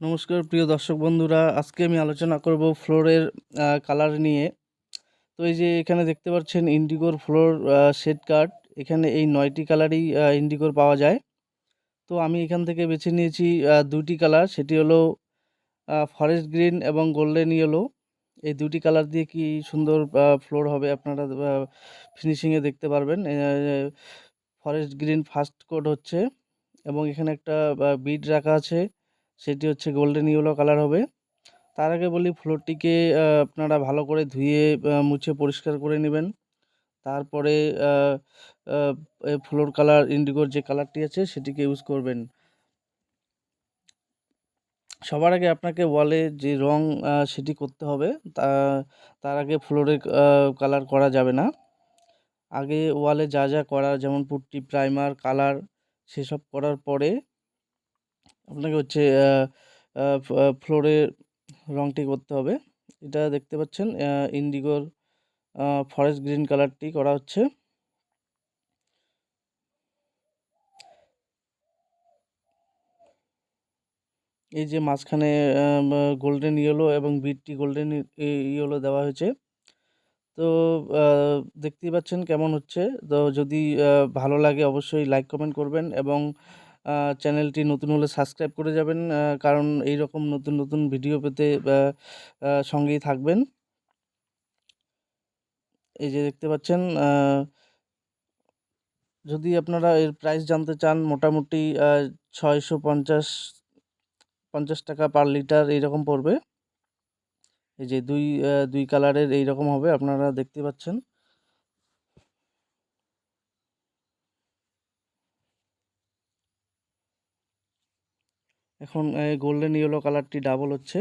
নমস্কার প্রিয় দর্শক বন্ধুরা, আজকে আমি আলোচনা করব ফ্লোরের কালার নিয়ে। তো এই যে এখানে দেখতে পাচ্ছেন ইন্ডিগোর ফ্লোর শেড কার্ড। এখানে এই 9টি কালারই ইন্ডিগোর পাওয়া যায়। তো আমি এখান থেকে বেছে নিয়েছি দুটি কালার, সেটি হলো ফরেস্ট গ্রিন এবং গোল্ডেন ইয়েলো। এই দুটি কালার দিয়ে কি সুন্দর ফ্লোর হবে আপনারা ফিনিশিংয়ে দেখতে পারবেন। ফরেস্ট গ্রিন ফার্স্ট কোট হচ্ছে এবং এখানে একটা বিড রাখা আছে, সেটি হচ্ছে গোল্ডেন ইয়েলো কালার হবে। তার আগে বলি ফ্লোরটিকে আপনারা ভালো করে ধুয়ে মুছে পরিষ্কার করে নেবেন। তারপরে ফ্লোর কালার ইন্ডিগোর যে কালারটি আছে সেটিকে ইউজ করবেন। সবার আগে আপনাকে ওয়ালে যে রং সেটি করতে হবে। তা তার আগে ফ্লোরে কালার করা যাবে না। আগে ওয়ালে যা যা করার, যেমন পুট্টি, প্রাইমার, কালার, সেসব করার পরে আপনাকে হচ্ছে ফ্লোরে রংটি করতে হবে। এটা দেখতে পাচ্ছেন ইন্ডিগোর ফরেস্ট গ্রিন কালারটি করা হচ্ছে। এই যে মাঝখানে গোল্ডেন ইয়েলো এবং বিটটি গোল্ডেন ইয়েলো দেওয়া হয়েছে। তো দেখতেই পাচ্ছেন কেমন হচ্ছে। তো যদি ভালো লাগে অবশ্যই লাইক কমেন্ট করবেন এবং চ্যানেলটি নতুন হলে সাবস্ক্রাইব করে যাবেন, কারণ এই রকম নতুন নতুন ভিডিও পেতে সঙ্গেই থাকবেন। এই যে দেখতে পাচ্ছেন, যদি আপনারা এর প্রাইস জানতে চান, মোটামুটি 650 টাকা পার লিটার এইরকম পড়বে। এই যে দুই কালারের এইরকম হবে, আপনারা দেখতে পাচ্ছেন। এখন গোল্ডেন ইয়েলো কালারটি ডাবল হচ্ছে।